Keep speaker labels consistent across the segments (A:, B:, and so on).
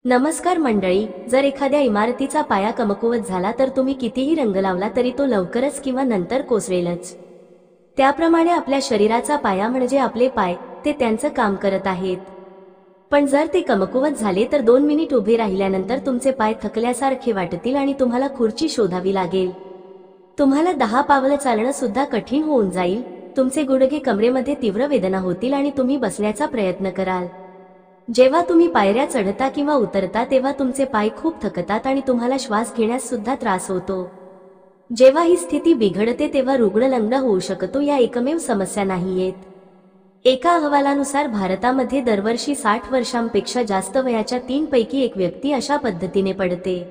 A: नमस्कार मंडळी, जर एखाद्या इमारतीचा पाया कमकुवत झाला तर तुम्ही कितीही रंग लावला तरी तो लवकरच किंवा नंतर कोसळेलच। त्याप्रमाणे आपल्या शरीराचा पाया म्हणजे आपले पाय, ते त्यांचं काम करत आहेत। पण जर ते कमकुवत झाले तर 2 मिनिट उभे राहिल्यानंतर तुमचे पाय थकल्यासारखे वाटतील आणि तुम्हाला खुर्ची शोधावी लागेल। तुम्हाला 10 पावलं चालणं सुद्धा कठीण होऊन जाईल। तुमचे गुडघे कमरेमध्ये तीव्र वेदना होतील आणि तुम्ही बसण्याचा प्रयत्न कराल। जेव्हा तुम्ही पायऱ्या चढता किंवा उतरता तेव्हा तुमचे पाय खूप थकतात आणि तुम्हाला श्वास घेण्यास सुद्धा त्रास होतो। जेव्हा ही स्थिती बिघडते तेव्हा रुग्ण लंगड होऊ शकतो। या एकमेव समस्या नाहीयेत। एका अहवालानुसार भारतामध्ये दरवर्षी 60 वर्षांपेक्षा जास्त वयाच्या 3 पैकी 1 व्यक्ती अशा पद्धतीने पडते।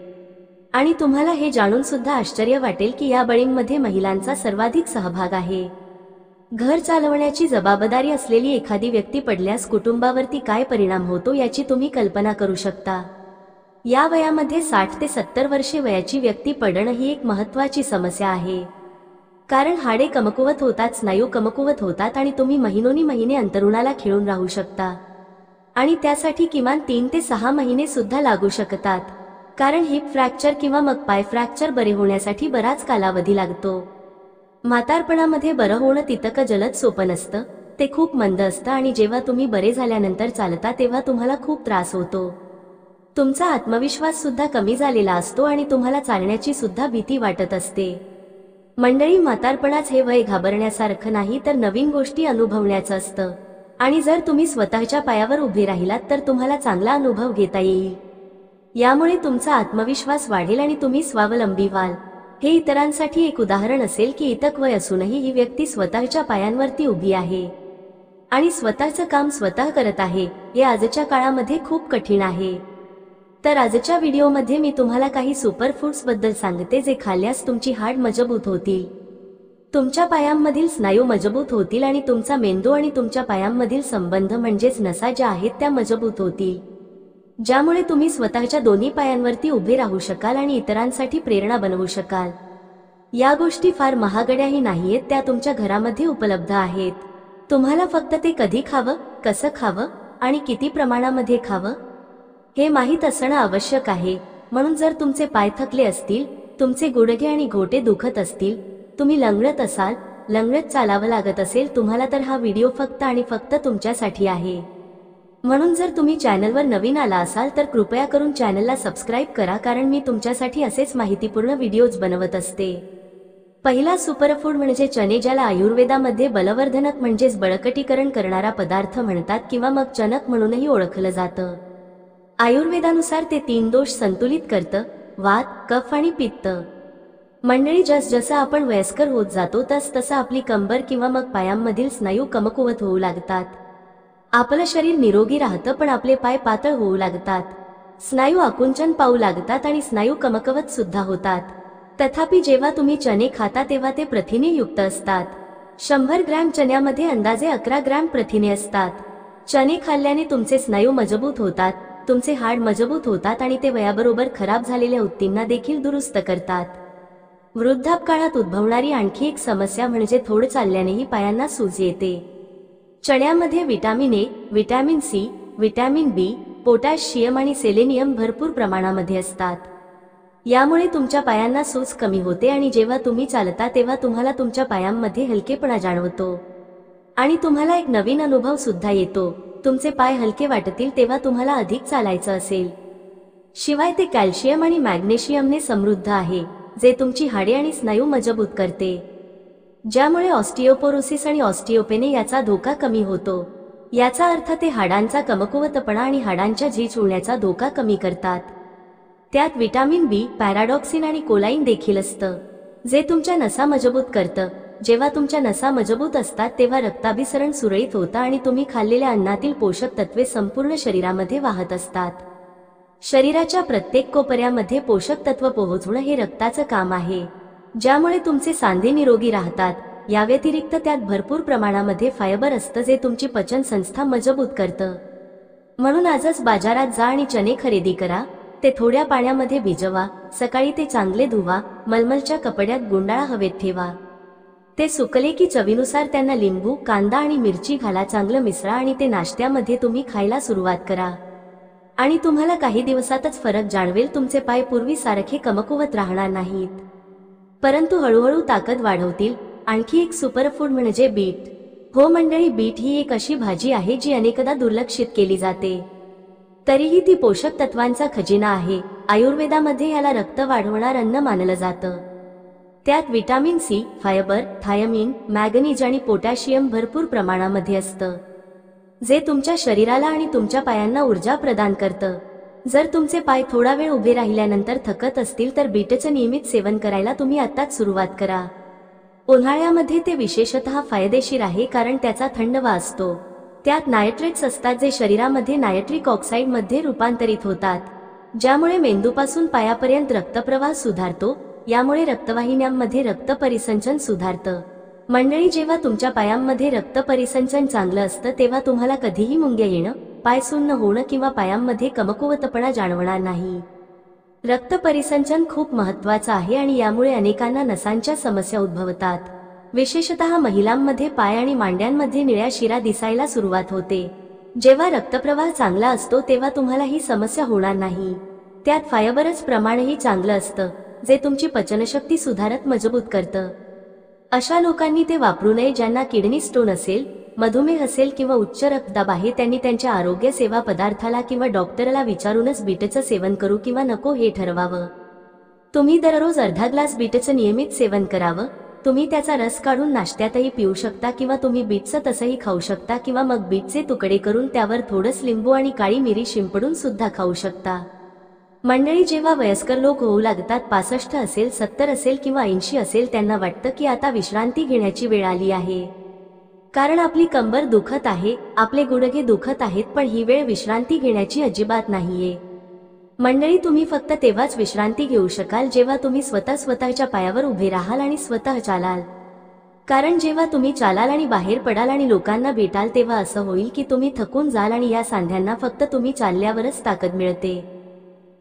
A: आणि तुम्हाला हे जाणून सुद्धा आश्चर्य वाटेल की या बळींमध्ये महिलांचा सर्वाधिक सहभाग आहे। घर चालवण्याची जबाबदारी असलेली एखादी व्यक्ती पडल्यास कुटुंबावरती काय परिणाम होतो याची तुम्ही कल्पना करू शकता। या वयामध्ये 60 ते 70 वर्षे वयाची व्यक्ती पडणं ही एक महत्त्वाची समस्या आहे। कारण हाडे कमकुवत होतात, स्नायू कमकुवत होतात आणि तुम्ही महिने अंतरुणाला खिळून राहू शकता। आणि त्यासाठी किमान 3 ते 6 महिने सुद्धा लागू शकतात। कारण हिप फ्रॅक्चर किंवा मग पाय फ्रॅक्चर बरे होण्यासाठी बराच कालावधी लागतो। म्हातारपणामध्ये बरं होणं तितकं जलद सोपं नसतं, ते खूप मंद असतं आणि जेव्हा तुम्ही बरे झाल्यानंतर चालता तेव्हा तुम्हाला खूप त्रास होतो। तुमचा आत्मविश्वास सुद्धा कमी झालेला असतो आणि तुम्हाला चालण्याची सुद्धा भीती वाटत असते। मंडळी, म्हातारपणाच हे वय घाबरण्यासारखं नाही तर नवीन गोष्टी अनुभवण्याचं असतं। आणि जर तुम्ही स्वतःच्या पायावर उभे राहिलात तर तुम्हाला चांगला अनुभव घेता येईल। यामुळे तुमचा आत्मविश्वास वाढेल आणि तुम्ही स्वावलंबी व्हाल। हे इतरांसाठी एक उदाहरण असेल की इतक वय असूनही ही व्यक्ती स्वतःच्या पायांवरती उभी आहे आणि स्वतःचं काम स्वतः करत आहे। हे आजच्या काळामध्ये खूप कठीण आहे। तर आजच्या व्हिडिओमध्ये मी तुम्हाला काही सुपर फूड्स बद्दल सांगते जे खाल्ल्यास तुमची हाड मजबूत होतील, तुमच्या पायांमधील स्नायू मजबूत होतील आणि तुमचा मेंदू आणि तुमच्या पायांमधील संबंध म्हणजेच नसा ज्या आहेत त्या मजबूत होतील, ज्यामुळे तुम्ही स्वतःच्या दोन्ही पायांवरती उभे राहू शकाल आणि इतरांसाठी प्रेरणा बनवू शकाल। या गोष्टी फार महागड्याही नाहीयेत, त्या तुमच्या घरामध्ये उपलब्ध आहेत। तुम्हाला फक्त ते कधी खावं, कसं खावं आणि किती प्रमाणामध्ये खावं हे माहीत असणं आवश्यक आहे। म्हणून जर तुमचे पाय थकले असतील, तुमचे गुडघे आणि घोटे दुखत असतील, तुम्ही लंगडत असाल, लंगडत चालावं लागत असेल तुम्हाला, तर हा व्हिडिओ फक्त आणि फक्त तुमच्यासाठी आहे। म्हणून जर तुम्ही चॅनलवर नवीन आला असाल तर कृपया करून चॅनलला सबस्क्राईब करा, कारण मी तुमच्यासाठी असेच माहितीपूर्ण व्हिडिओज बनवत असते। पहिला सुपरफूड म्हणजे चणे, ज्याला आयुर्वेदामध्ये बलवर्धनक म्हणजेच बळकटीकरण करणारा पदार्थ म्हणतात किंवा मग चणक म्हणूनही ओळखलं जातं। आयुर्वेदानुसार ते 3 दोष संतुलित करतं: वात, कफ आणि पित्त। मंडळी, जसं आपण वयस्कर होत जातो तसं आपली कंबर किंवा मग पायांमधील स्नायू कमकुवत होऊ लागतात। आपलं शरीर निरोगी राहतं पण आपले पाय पातळ होऊ लागतात, स्नायू आकुंचन पावू लागतात आणि स्नायू कमकुवत सुद्धा होतात। तथापि जेव्हा तुम्ही चणे खाता तेव्हा ते प्रथिने युक्त असतात। 100 ग्रॅम चण्यामध्ये अंदाजे 11 ग्रॅम प्रथिने असतात। चणे खाल्ल्याने तुमचे स्नायू मजबूत होतात, तुमचे हाड मजबूत होतात आणि ते वयाबरोबर खराब झालेल्या ऊतींना देखील दुरुस्त करतात। वृद्धापकाळात उद्भवणारी आणखी एक समस्या म्हणजे थोडं चालल्यानेही पायांना सूज येते। चण्यामध्ये vitamin A, vitamin C, vitamin B, potassium आणि सेलेनियम भरपूर प्रमाणामध्ये असतात। यामुळे तुमच्या पायांना सूज कमी होते आणि जेव्हा तुम्ही चालता तेव्हा तुम्हाला तुमच्या पायांमध्ये हलकेपणा जाणवतो आणि तुम्हाला एक नवीन अनुभव सुद्धा येतो। तुमचे पाय हलके वाटतील तेव्हा तुम्हाला अधिक चालायचं असेल। शिवाय ते कॅल्शियम आणि मॅग्नेशियमने समृद्ध आहे, जे तुमची हाडे आणि स्नायू मजबूत करते, ज्यामुळे ऑस्टिओपोरोसिस आणि ऑस्टिओपेने याचा धोका कमी होतो। याचा अर्थ ते हाडांचा कमकुवतपणा आणि हाडांच्या झीज होण्याचा धोका कमी करतात। त्यात व्हिटॅमिन बी, पॅराडॉक्सिन आणि कोलाइन देखील असतं, जे तुमच्या नसा मजबूत करतं। जेव्हा तुमच्या नसा मजबूत असतात तेव्हा रक्ताभिसरण सुरळीत होतं आणि तुम्ही खाल्लेल्या अन्नातील पोषक तत्वे संपूर्ण शरीरामध्ये वाहत असतात। शरीराच्या प्रत्येक कोपऱ्यामध्ये पोषक तत्व पोहोचवणं हे रक्ताचं काम आहे, ज्यामुळे तुमचे सांधे निरोगी राहतात। या व्यतिरिक्त त्यात भरपूर प्रमाणामध्ये फायबर असतं, जे तुमची पचन संस्था मजबूत करतं। म्हणून आजच बाजारात जा आणि चणे खरेदी करा, ते थोड्या पाण्यामध्ये भिजवा, सकाळी ते चांगले धुवा, मलमलच्या कपड्यात गुंडाळा हवेत ठेवा। ते सुकले की चवीनुसार त्यांना लिंबू, कांदा आणि मिरची घाला, चांगलं मिसळा आणि ते नाश्त्यामध्ये तुम्ही खायला सुरुवात करा। आणि तुम्हाला काही दिवसातच फरक जाणवेल. तुमचे पाय पूर्वीसारखे कमकुवत राहणार नाहीत, परंतु हळूहळू ताकद वाढवतील. आणखी एक सुपरफूड म्हणजे बीट. हो मंडळी, बीट ही एक अशी भाजी आहे जी अनेकदा दुर्लक्षित केली जाते, तरीही ती पोषक तत्वांचा खजिना आहे. आयुर्वेदामध्ये याला रक्त वाढवणार अन्न मानलं जातं. त्यात vitamin C, fibre, thiamine, manganese आणि पोटॅशियम भरपूर प्रमाणामध्ये असतं, जे तुमच्या शरीराला आणि तुमच्या पायांना ऊर्जा प्रदान करतं. जर तुमचे पाय थोडा वेळ उभे राहिल्यानंतर थकत असतील तर बीटचं नियमित सेवन करायला तुम्ही आत्ताच सुरुवात करा. उन्हाळ्यामध्ये ते विशेषतः फायदेशीर आहे कारण त्याचा थंडवा असतो. त्यात नायट्रेट्स असतात जे शरीरामध्ये नायट्रिक ऑक्साईडमध्ये रूपांतरित होतात, ज्यामुळे मेंदूपासून पायापर्यंत रक्तप्रवाह सुधारतो. यामुळे रक्तवाहिन्यांमध्ये रक्त परिसंचन सुधारतं. मंडळी, जेव्हा तुमच्या पायांमध्ये रक्त परिसंचन चांगलं असतं तेव्हा तुम्हाला कधीही मुंग्या येणं, पाय सुन्न होणं किंवा पायांमध्ये कमकुवतपणा जाणवणार नाही. रक्त परिसंचन खूप महत्त्वाचं आहे आणि यामुळे अनेकांना नसांच्या समस्या उद्भवतात. विशेषतः महिलांमध्ये पाय आणि मांड्यांमध्ये निळ्या शिरा दिसायला सुरुवात होते. जेव्हा रक्तप्रवाह चांगला असतो तेव्हा तुम्हाला ही समस्या होणार नाही. त्यात फायबरच प्रमाणही चांगलं असतं, जे तुमची पचनशक्ती सुधारत मजबूत करतं. अशा लोकांनी ते वापरू नये ज्यांना किडनी स्टोन असेल, मधुमेह असेल किंवा उच्च रक्तदाब आहे. त्यांनी त्यांच्या आरोग्य सेवा पदार्थाला किंवा डॉक्टरला विचारूनच बीटचं सेवन करू किंवा नको हे ठरवावं. तुम्ही दररोज अर्धा ग्लास बीटचं नियमित सेवन करावं. तुम्ही त्याचा रस काढून नाश्त्यातही पिऊ शकता किंवा तुम्ही बीटचं तसंही खाऊ शकता किंवा मग बीटचे तुकडे करून त्यावर थोडंस लिंबू आणि काळी मिरी शिंपडून सुद्धा खाऊ शकता. मंडळी, जेव्हा वयस्कर लोक होऊ लागतात, 65 असेल, 70 असेल किंवा 80 असेल, त्यांना वाटतं की आता विश्रांती घेण्याची वेळ आली आहे, कारण आपली कंबर दुखत आहे, आपले गुडघे दुखत आहेत. पण ही वेळ विश्रांती घेण्याची अजिबात नाहीये. मंडळी, तुम्ही फक्त तेव्हाच विश्रांती घेऊ शकाल जेव्हा तुम्ही स्वतःच्या पायावर उभे राहाल आणि स्वतः चालाल. कारण जेव्हा तुम्ही चालाल आणि बाहेर पडाल आणि लोकांना भेटाल तेव्हा असं होईल की तुम्ही थकून जाल आणि या सांध्यांना फक्त तुम्ही चालल्यावरच ताकद मिळते.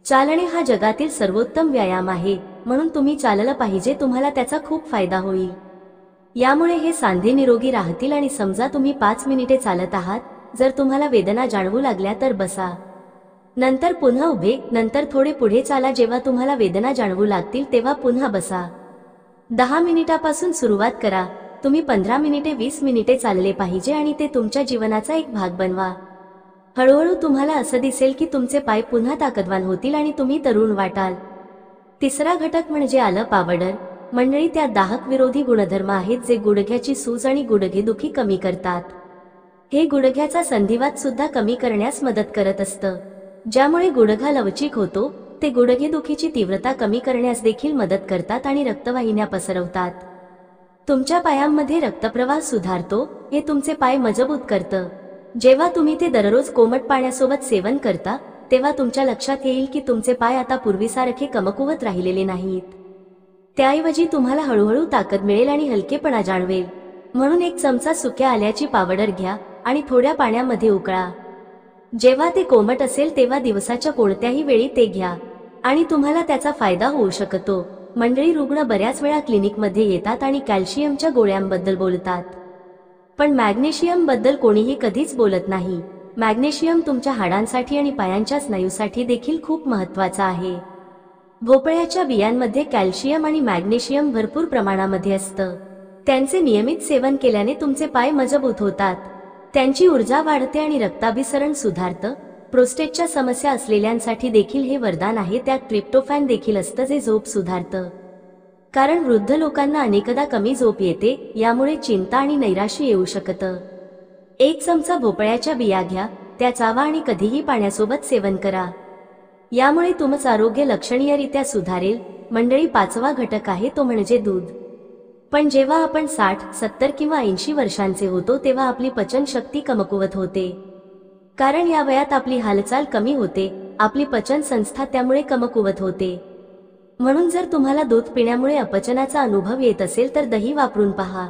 A: चालणे हा जगातील सर्वोत्तम व्यायाम आहे, म्हणून तुम्ही चाललं पाहिजे. तुम्हाला त्याचा खूप फायदा होईल. यामुळे हे सांधे निरोगी राहतील. आणि समजा तुम्ही 5 मिनिटे चालत आहात, जर तुम्हाला वेदना जाणवू लागल्या तर बसा, नंतर पुन्हा उभे, नंतर थोडे पुढे चाला. जेव्हा तुम्हाला वेदना जाणवू लागतील तेव्हा पुन्हा बसा. 10 मिनिटापासून सुरुवात करा. तुम्ही 15 मिनिटे, 20 मिनिटे चालले पाहिजे आणि ते तुमच्या जीवनाचा एक भाग बनवा. हळूहळू तुम्हाला असं दिसेल की तुमचे पाय पुन्हा ताकदवान होतील आणि तुम्ही तरुण वाटाल. तिसरा घटक म्हणजे आलं पावडर. मंडळी, त्यात दाहक विरोधी गुणधर्म आहेत जे गुडघ्याची सूज आणि गुडघेदुखी कमी करतात. हे गुडघ्याचा संधिवात सुद्धा कमी करण्यास मदत करत असतं, ज्यामुळे गुडघा लवचिक होतो. ते गुडघेदुखीची तीव्रता कमी करण्यास देखील मदत करतात आणि रक्तवाहिन्या पसरवतात. तुमच्या पायांमध्ये रक्तप्रवाह सुधारतो. हे तुमचे पाय मजबूत करतं. जेव्हा तुम्ही ते दररोज कोमट पाण्यासोबत सेवन करता तेव्हा तुमच्या लक्षात येईल की तुमचे पाय आता पूर्वीसारखे कमकुवत राहिलेले नाहीत. त्याऐवजी तुम्हाला हळूहळू ताकद मिळेल आणि हलकेपणा जाणवेल. म्हणून 1 चमचा सुक्या आल्याची पावडर घ्या आणि थोड्या पाण्यामध्ये उकळा. जेव्हा ते कोमट असेल तेव्हा दिवसाच्या कोणत्याही वेळी ते घ्या आणि तुम्हाला त्याचा फायदा होऊ शकतो. मंडळी, रुग्ण बऱ्याच वेळा क्लिनिकमध्ये येतात आणि कॅल्शियमच्या गोळ्यांबद्दल बोलतात, पण मॅग्नेशियम बद्दल कोणीही कधीच बोलत नाही. मॅग्नेशियम तुमच्या हाडांसाठी आणि पायांच्या स्नायूसाठी देखील खूप महत्त्वाचा आहे. भोपळ्याच्या बियांमध्ये कॅल्शियम आणि मॅग्नेशियम भरपूर प्रमाणामध्ये असतं. त्यांचे नियमित सेवन केल्याने तुमचे पाय मजबूत होतात, त्यांची ऊर्जा वाढते आणि रक्ताभिसरण सुधारतं. प्रोस्टेटच्या समस्या असलेल्यांसाठी देखील हे वरदान आहे. त्यात ट्रिप्टोफॅन देखील असतं जे झोप सुधारतं, कारण वृद्ध लोकांना अनेकदा कमी झोप येते. यामुळे चिंता आणि नैराश्य येऊ शकतं. 1 चमचा भोपळ्याच्या बिया घ्या, त्या चावा आणि कधीही पाण्यासोबत सेवन करा. यामुळे तुमचं आरोग्य लक्षणीयरित्या सुधारेल. मंडळी, 5वा घटक आहे तो म्हणजे दूध. पण जेव्हा आपण 60, 70 किंवा 80 वर्षांचे होतो तेव्हा आपली पचनशक्ती कमकुवत होते, कारण या वयात आपली हालचाल कमी होते, आपली पचन संस्था त्यामुळे कमकुवत होते. म्हणून जर तुम्हाला दूध पिण्यामुळे अपचनाचा अनुभव येत असेल तर दही वापरून पहा.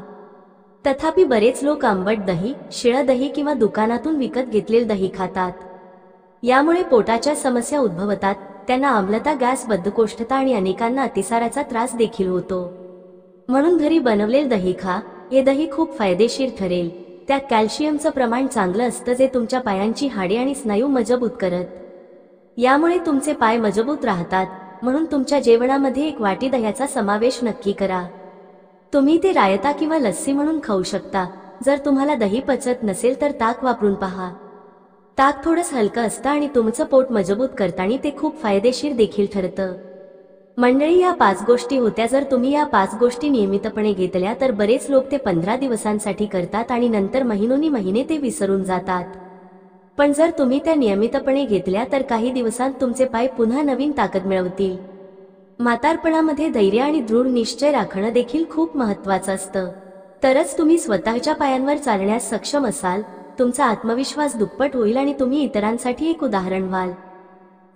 A: तथापि बरेच लोक आंबट दही, शिळं दही किंवा दुकानातून विकत घेतलेले दही खातात. यामुळे पोटाच्या समस्या उद्भवतात. त्यांना आम्लता, गॅस, बद्धकोष्ठता आणि अनेकांना अतिसाराचा त्रास देखील होतो. म्हणून घरी बनवलेले दही खा. हे दही खूप फायदेशीर ठरेल. त्यात कॅल्शियमचं प्रमाण चांगलं असतं जे तुमच्या पायांची हाडे आणि स्नायू मजबूत करत. यामुळे तुमचे पाय मजबूत राहतात. म्हणून तुमच्या जेवणामध्ये एक वाटी दह्याचा समावेश नक्की करा. तुम्ही ते रायता किंवा लस्सी म्हणून खाऊ शकता. जर तुम्हाला दही पचत नसेल तर ताक वापरून पहा. ताक थोडंसं हलकं असतं आणि तुमचं पोट मजबूत करताना ते खूप फायदेशीर देखील ठरतं. मंडळी, या 5 गोष्टी होत्या. जर तुम्ही या 5 गोष्टी नियमितपणे घेतल्या तर बरेच लोक ते 15 दिवसांसाठी करतात आणि नंतर महिने ते विसरून जातात. पण जर तुम्ही त्या नियमितपणे घेतल्या तर काही दिवसांत तुमचे पाय पुन्हा नवीन ताकद मिळवतील. म्हातारपणामध्ये धैर्य आणि दृढ निश्चय राखणं देखील खूप महत्त्वाचं असतं. तरच तुम्ही स्वतःच्या पायांवर चालण्यास सक्षम असाल, तुमचा आत्मविश्वास दुप्पट होईल आणि तुम्ही इतरांसाठी एक उदाहरण व्हाल.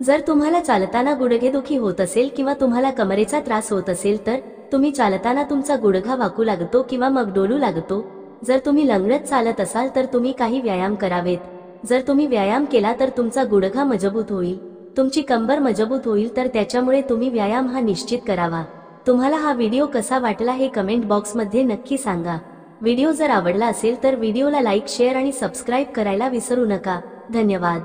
A: जर तुम्हाला चालताना गुडघेदुखी होत असेल किंवा तुम्हाला कमरेचा त्रास होत असेल तर तुम्ही चालताना तुमचा गुडघा वाकू लागतो किंवा मग डोलू लागतो. जर तुम्ही लंगडत चालत असाल तर तुम्ही काही व्यायाम करावेत. जर तुम्ही व्यायाम केला तर तुमचा गुडघा मजबूत होईल, तुमची कंबर मजबूत होईल. तर त्याच्यामुळे तुम्ही व्यायाम हा निश्चित करावा. तुम्हाला हा व्हिडिओ कसा वाटला हे कमेंट बॉक्समध्ये नक्की सांगा. व्हिडिओ जर आवडला असेल तर व्हिडिओला लाईक, शेअर आणि सबस्क्राईब करायला विसरू नका. धन्यवाद.